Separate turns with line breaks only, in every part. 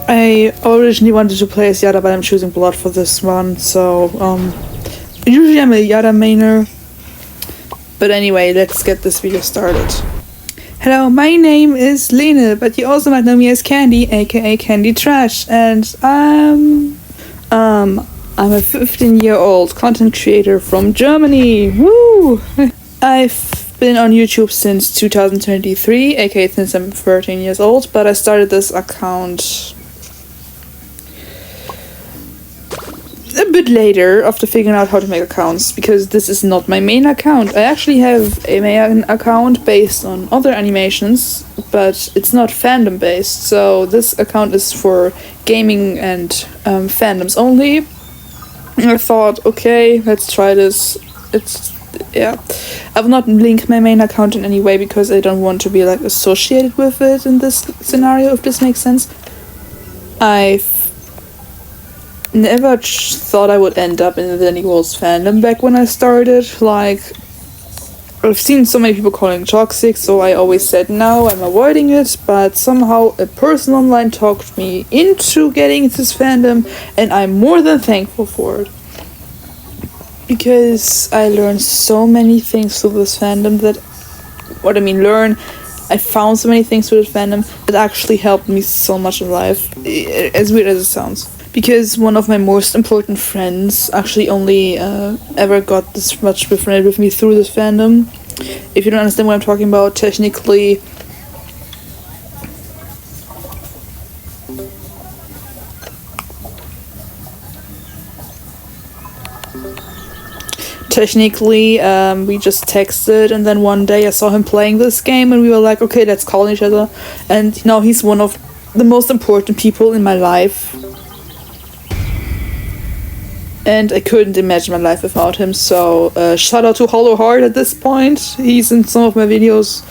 I originally wanted to play as Yada, but I'm choosing Blood for this one, so, usually I'm a Yada mainer. But anyway, let's get this video started. Hello, my name is Lene, but you also might know me as Candy, aka Candy Trash, and I'm a 15-year-old content creator from Germany. Woo! I've been on YouTube since 2023, aka since I'm 13 years old, but I started this account a bit later after figuring out how to make accounts, because this is not my main account. I actually have a main account based on other animations, but it's not fandom based, so this account is for gaming and fandoms only. And I thought, okay, let's try this. I've not linked my main account in any way because I don't want to be like associated with it in this scenario, if this makes sense. I've never thought I would end up in the Danny Walls fandom back when I started. Like, I've seen so many people calling it toxic, so I always said no, I'm avoiding it, but somehow a person online talked me into getting into this fandom, and I'm more than thankful for it. Because I learned so many things through this fandom I found so many things through this fandom that actually helped me so much in life, as weird as it sounds. Because one of my most important friends actually only ever got this much befriended with me through this fandom. If you don't understand what I'm talking about, technically we just texted, and then one day I saw him playing this game and we were like, okay, let's call each other. And now he's one of the most important people in my life. And I couldn't imagine my life without him, so shout out to Hollow Heart at this point. He's in some of my videos.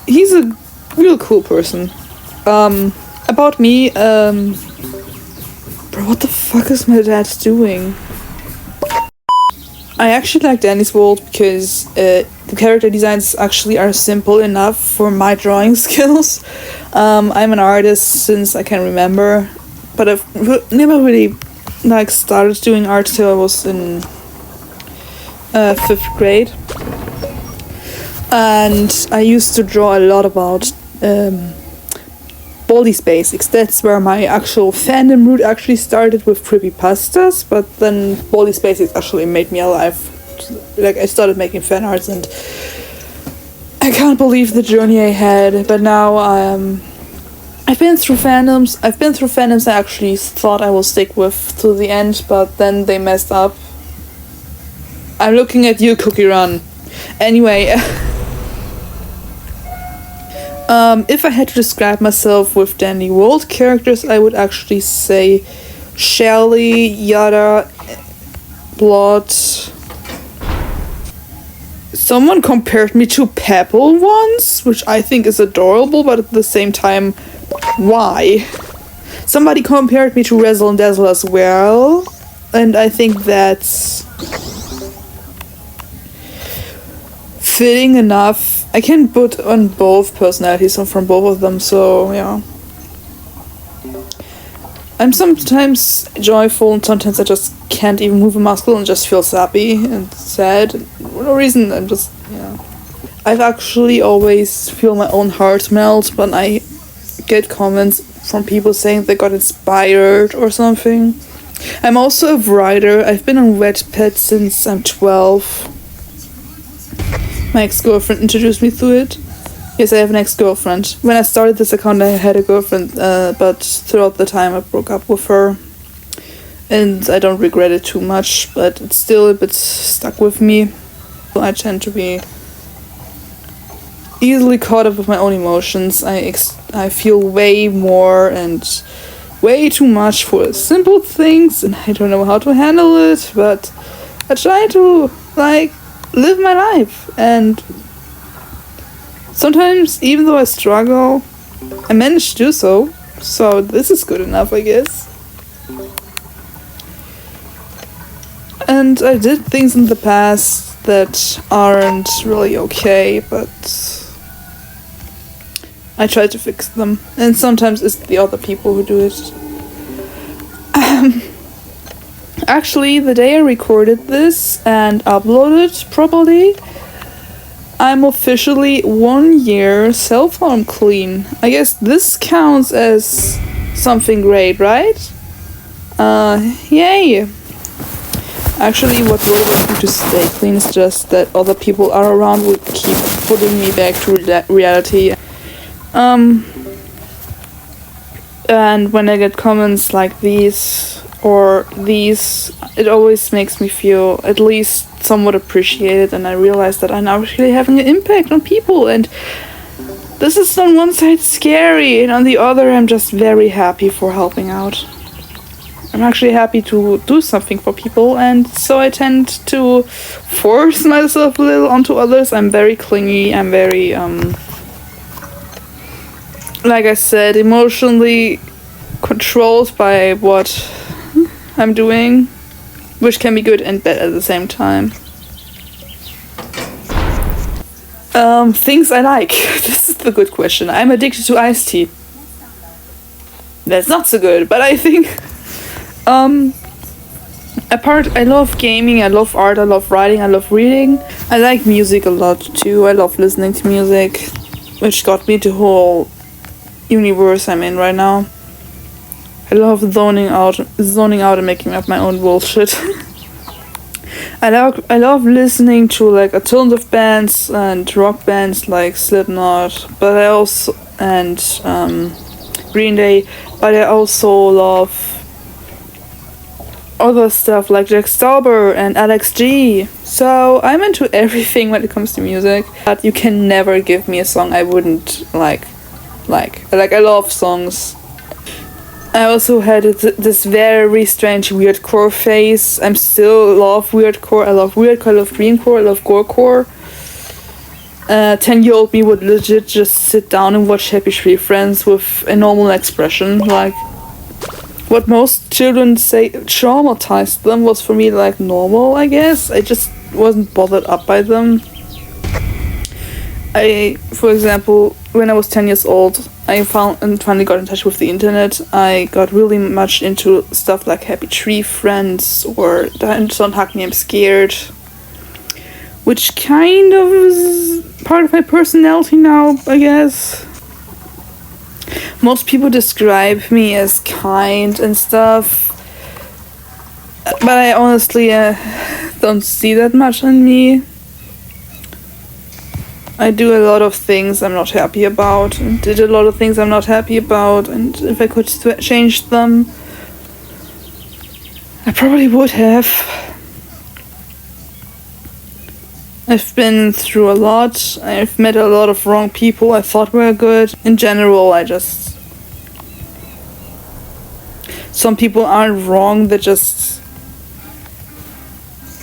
He's a real cool person. About me, bro, what the fuck is my dad doing? I actually like Danny's World because the character designs actually are simple enough for my drawing skills. I'm an artist since I can remember. But I've never really started doing art till I was in 5th grade. And I used to draw a lot about Baldi's Basics. That's where my actual fandom route actually started, with creepypastas, but then Baldi's Basics actually made me alive. Like, I started making fan arts, and I can't believe the journey I had, but now I've been through fandoms I actually thought I will stick with to the end, but then they messed up. I'm looking at you, Cookie Run. Anyway, if I had to describe myself with Danny World characters, I would actually say Shelly, Yada, Blood. Someone compared me to Pebble once, which I think is adorable, but at the same time, why? Somebody compared me to Razzle and Dazzle as well, and I think that's fitting enough. I can put on both personalities from both of them, so yeah. I'm sometimes joyful and sometimes I just can't even move a muscle and just feel sappy and sad. For no reason, I'm just, yeah. I've actually always feel my own heart melt when I get comments from people saying they got inspired or something. I'm also a writer. I've been on Wattpad since I'm 12. My ex-girlfriend introduced me to it. Yes, I have an ex-girlfriend. When I started this account, I had a girlfriend, but throughout the time I broke up with her. And I don't regret it too much, but it's still a bit stuck with me. I tend to be easily caught up with my own emotions. I feel way more and way too much for simple things, and I don't know how to handle it, but I try to, live my life, and sometimes, even though I struggle, I manage to do so this is good enough, I guess. And I did things in the past that aren't really okay, but I try to fix them. And sometimes it's the other people who do it. Actually, the day I recorded this and uploaded properly, I'm officially 1 year self-harm clean. I guess this counts as something great, right? Yay! Actually, what motivates me to stay clean is just that other people are around who keep putting me back to reality. And when I get comments like these or these, it always makes me feel at least somewhat appreciated, and I realize that I'm actually having an impact on people, and this is on one side scary, and on the other I'm just very happy for helping out. I'm actually happy to do something for people, and so I tend to force myself a little onto others. I'm very clingy, I'm very, like I said, emotionally controlled by what I'm doing, which can be good and bad at the same time. Things I like. This is the good question. I'm addicted to iced tea. That's not so good, but I think, apart, I love gaming, I love art, I love writing, I love reading. I like music a lot too. I love listening to music, which got me to the whole universe I'm in right now. I love zoning out and making up my own bullshit. I love listening to like alternative bands and rock bands like Slipknot, but I also Green Day, but I also love other stuff like Jack Stauber and Alex G. So I'm into everything when it comes to music. But you can never give me a song I wouldn't like. I love songs. I also had this very strange weirdcore phase. I still love weirdcore. I love weirdcore, I love dreamcore, I love gorecore. 10-year-old me would legit just sit down and watch Happy Tree Friends with a normal expression. Like, what most children say traumatized them was for me like normal, I guess. I just wasn't bothered up by them. For example, when I was 10 years old, I found and finally got in touch with the internet. I got really much into stuff like Happy Tree Friends or Don't Hug Me, I'm Scared, which kind of is part of my personality now, I guess. Most people describe me as kind and stuff, but I honestly don't see that much in me. I do a lot of things I'm not happy about, and did a lot of things I'm not happy about, and if I could change them, I probably would have. I've been through a lot. I've met a lot of wrong people I thought were good. In general, some people aren't wrong, they just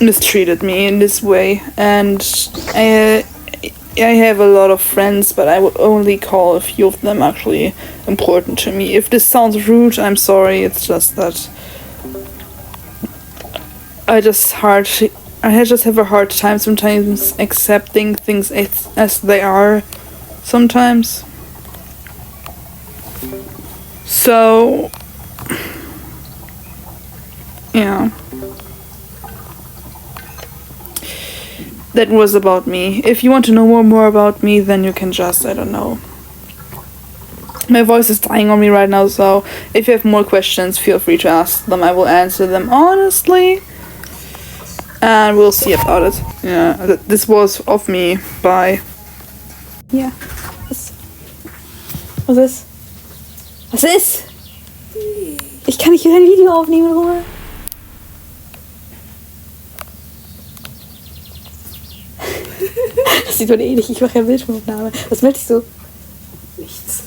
mistreated me in this way, and I have a lot of friends, but I would only call a few of them actually important to me. If this sounds rude, I'm sorry. It's just that I just have a hard time sometimes accepting things as they are sometimes. So, yeah. That was about me. If you want to know more about me, then you can just, I don't know. My voice is dying on me right now, so if you have more questions, feel free to ask them. I will answer them honestly. And we'll see about it. Yeah, this was of me. Bye.
Ja. Was ist? Was ist? Ich kann nicht kein Video aufnehmen, Ruhe. Das sieht man eh nicht, ich mache ja Bildschirmaufnahme. Was möchtest du?
Nichts.